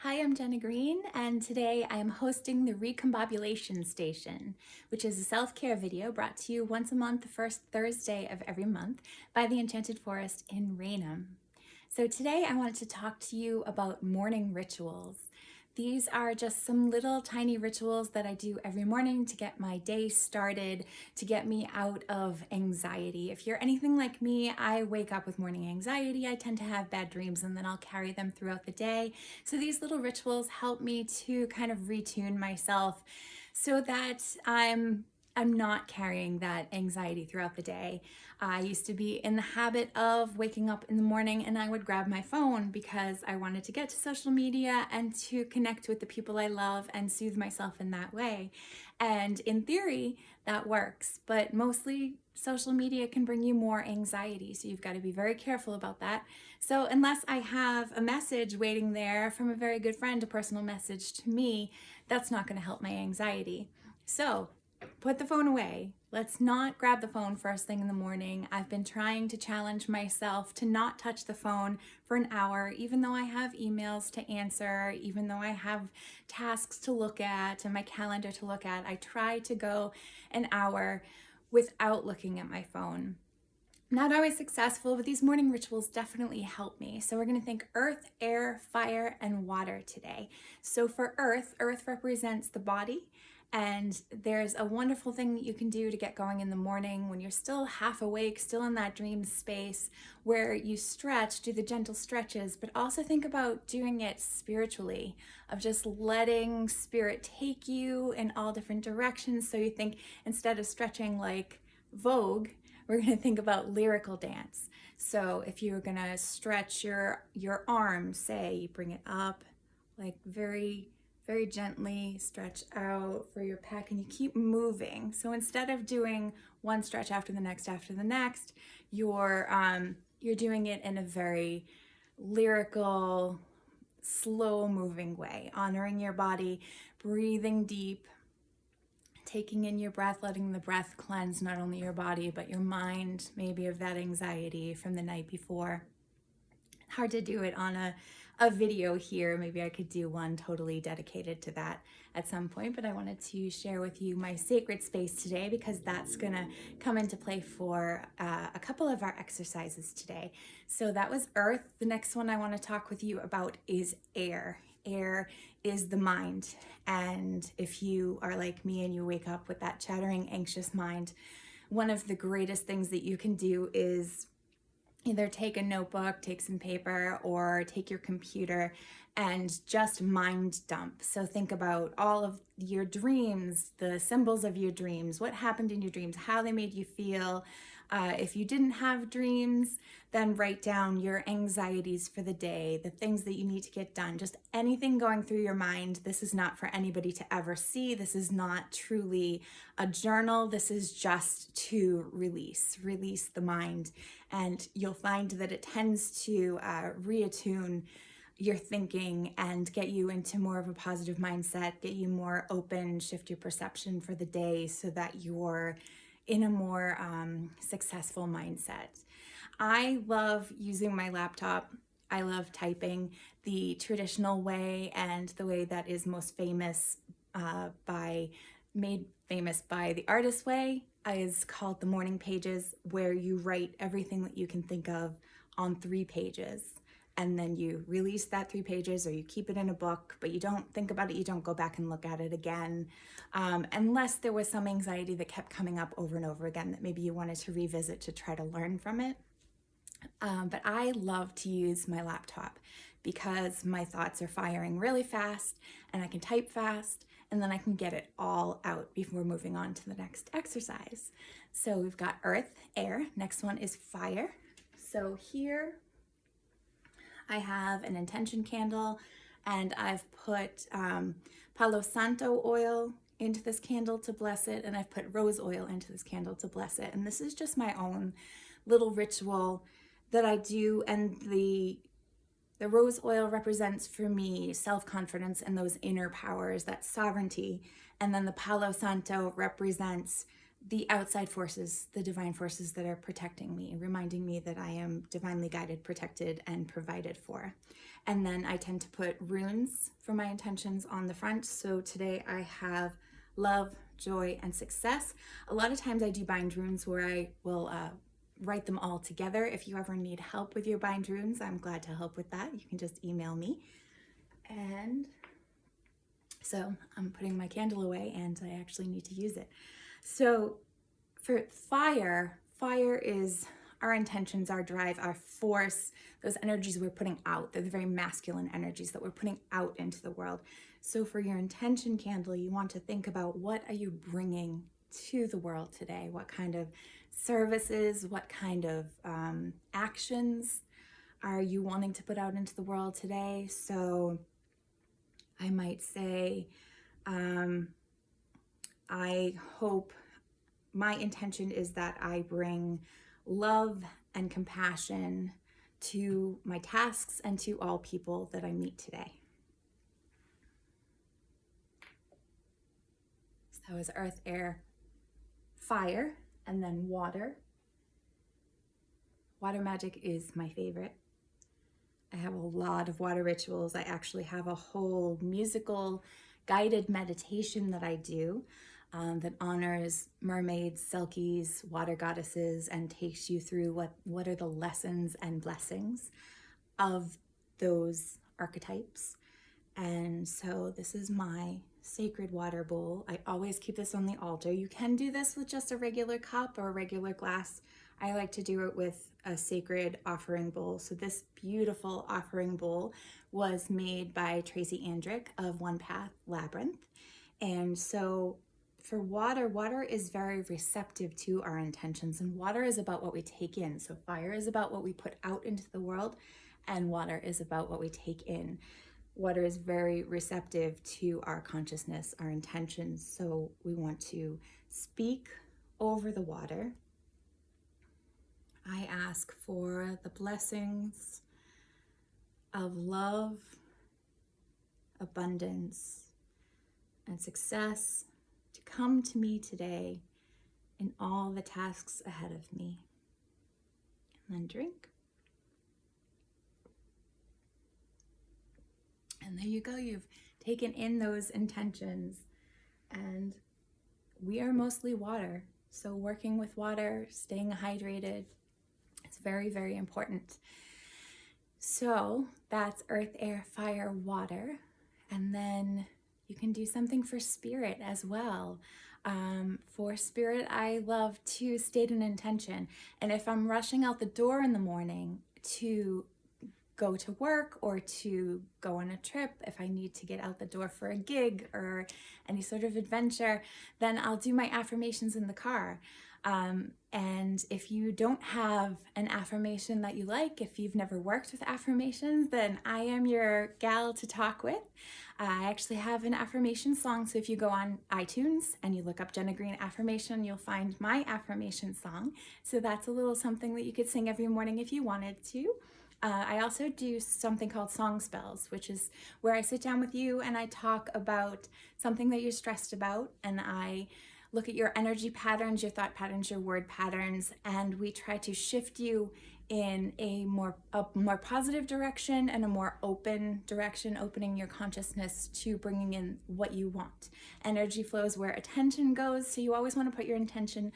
Hi, I'm Jenna Greene, and today I am hosting the Recombobulation Station, which is a self-care video brought to you once a month, the first Thursday of every month, by the Enchanted Forest in Raynham. So today I wanted to talk to you about morning rituals. These are just some little tiny rituals that I do every morning to get my day started, to get me out of anxiety. If you're anything like me, I wake up with morning anxiety. I tend to have bad dreams and then I'll carry them throughout the day. So these little rituals help me to kind of retune myself so that I'm not carrying that anxiety throughout the day. I used to be in the habit of waking up in the morning and I would grab my phone because I wanted to get to social media and to connect with the people I love and soothe myself in that way. And in theory, that works, but mostly social media can bring you more anxiety. So you've got to be very careful about that. So unless I have a message waiting there from a very good friend, a personal message to me, that's not going to help my anxiety. So put the phone away. Let's not grab the phone first thing in the morning. I've been trying to challenge myself to not touch the phone for an hour, even though I have emails to answer, even though I have tasks to look at and my calendar to look at. I try to go an hour without looking at my phone. Not always successful, but these morning rituals definitely help me. So we're going to think earth, air, fire, and water today. So for earth, earth represents the body. And there's a wonderful thing that you can do to get going in the morning when you're still half awake, still in that dream space, where you stretch, do the gentle stretches, but also think about doing it spiritually, of just letting spirit take you in all different directions. So you think instead of stretching like Vogue, we're going to think about lyrical dance. So if you're going to stretch your arms, say you bring it up like very gently, stretch out for your pec, and you keep moving. So instead of doing one stretch after the next, you're doing it in a very lyrical, slow moving way, honoring your body, breathing deep, taking in your breath, letting the breath cleanse not only your body, but your mind, maybe of that anxiety from the night before. Hard to do it on a video here. Maybe I could do one totally dedicated to that at some point, but I wanted to share with you my sacred space today because that's gonna come into play for a couple of our exercises today. So that was earth. The next one I want to talk with you about is air. Air is the mind. And if you are like me and you wake up with that chattering, anxious mind, one of the greatest things that you can do is either take a notebook, take some paper, or take your computer and just mind dump. So think about all of your dreams, the symbols of your dreams, what happened in your dreams, how they made you feel. If you didn't have dreams, then write down your anxieties for the day, the things that you need to get done, just anything going through your mind. This is not for anybody to ever see. This is not truly a journal. This is just to release the mind. And you'll find that it tends to reattune your thinking and get you into more of a positive mindset, get you more open, shift your perception for the day so that you're in a more successful mindset. I love using my laptop. I love typing the traditional way, and the way that is most famous made famous by the artist way is called the morning pages, where you write everything that you can think of on 3 pages. And then you release that 3 pages, or you keep it in a book, but you don't think about it. You don't go back and look at it again, unless there was some anxiety that kept coming up over and over again that maybe you wanted to revisit to try to learn from it. But I love to use my laptop because my thoughts are firing really fast and I can type fast, and then I can get it all out before moving on to the next exercise. So we've got earth, air. Next one is fire. So here I have an intention candle, and I've put Palo Santo oil into this candle to bless it, and I've put rose oil into this candle to bless it. And this is just my own little ritual that I do, and the rose oil represents for me self-confidence and those inner powers, that sovereignty. And then the Palo Santo represents the outside forces, the divine forces that are protecting me, reminding me that I am divinely guided, protected, and provided for. And then I tend to put runes for my intentions on the front. So today I have love, joy, and success. A lot of times I do bind runes where I will write them all together. If you ever need help with your bind runes, I'm glad to help with that. You can just email me. And so I'm putting my candle away and I actually need to use it. So for fire, fire is our intentions, our drive, our force, those energies we're putting out. They're the very masculine energies that we're putting out into the world. So for your intention candle, you want to think about, what are you bringing to the world today? What kind of services, what kind of actions are you wanting to put out into the world today? So I might say, I hope, my intention is that I bring love and compassion to my tasks and to all people that I meet today. So that was earth, air, fire, and then water. Water magic is my favorite. I have a lot of water rituals. I actually have a whole musical guided meditation that I do that honors mermaids, selkies, water goddesses, and takes you through what are the lessons and blessings of those archetypes. And so this is my sacred water bowl. I always keep this on the altar. You can do this with just a regular cup or a regular glass. I like to do it with a sacred offering bowl. So this beautiful offering bowl was made by Tracy Andrick of One Path Labyrinth. And so for water, water is very receptive to our intentions, and water is about what we take in. So fire is about what we put out into the world, and water is about what we take in. Water is very receptive to our consciousness, our intentions. So we want to speak over the water. I ask for the blessings of love, abundance, and success to come to me today in all the tasks ahead of me. And then drink. And there you go. You've taken in those intentions. And we are mostly water. So working with water, staying hydrated, it's very, very important. So that's earth, air, fire, water. And then you can do something for spirit as well. For spirit, I love to state an intention. And if I'm rushing out the door in the morning to go to work or to go on a trip, if I need to get out the door for a gig or any sort of adventure, then I'll do my affirmations in the car. And if you don't have an affirmation that you like, if you've never worked with affirmations, then I am your gal to talk with. I actually have an affirmation song. So if you go on iTunes and you look up Jenna Greene affirmation, you'll find my affirmation song. So that's a little something that you could sing every morning if you wanted to. I also do something called song spells, which is where I sit down with you and I talk about something that you're stressed about, and I look at your energy patterns, your thought patterns, your word patterns, and we try to shift you in a more positive direction and a more open direction, opening your consciousness to bringing in what you want. Energy flows where attention goes, so you always want to put your intention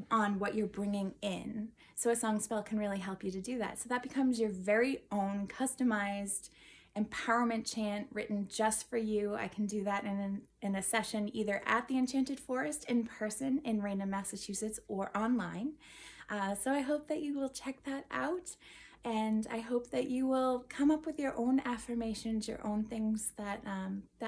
on what you're bringing in. So a song spell can really help you to do that. So that becomes your very own customized empowerment chant written just for you. I can do that in a session either at the Enchanted Forest in person in Raynham, Massachusetts, or online. So I hope that you will check that out, and I hope that you will come up with your own affirmations, your own things that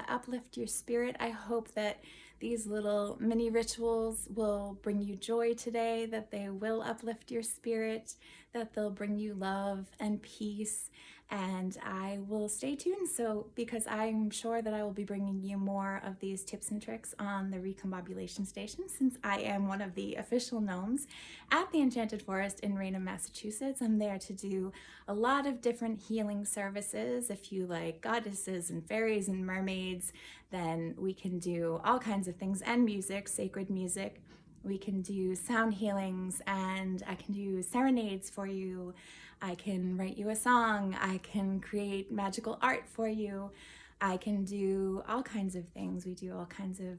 uplift your spirit. I hope that these little mini rituals will bring you joy today, that they will uplift your spirit, that they'll bring you love and peace. And I will stay tuned, because I'm sure that I will be bringing you more of these tips and tricks on the Recombobulation Station, since I am one of the official gnomes at the Enchanted Forest in Raynham, Massachusetts. I'm there to do a lot of different healing services. If you like goddesses and fairies and mermaids, then we can do all kinds of things, and music, sacred music. We can do sound healings, and I can do serenades for you. I can write you a song. I can create magical art for you. I can do all kinds of things. We do all kinds of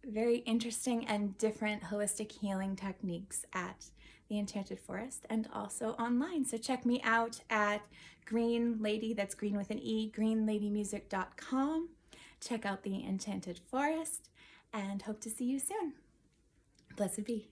very interesting and different holistic healing techniques at the Enchanted Forest and also online. So check me out at Green Lady, that's green with an E, greenladymusic.com. Check out the Enchanted Forest and hope to see you soon. Blessed be.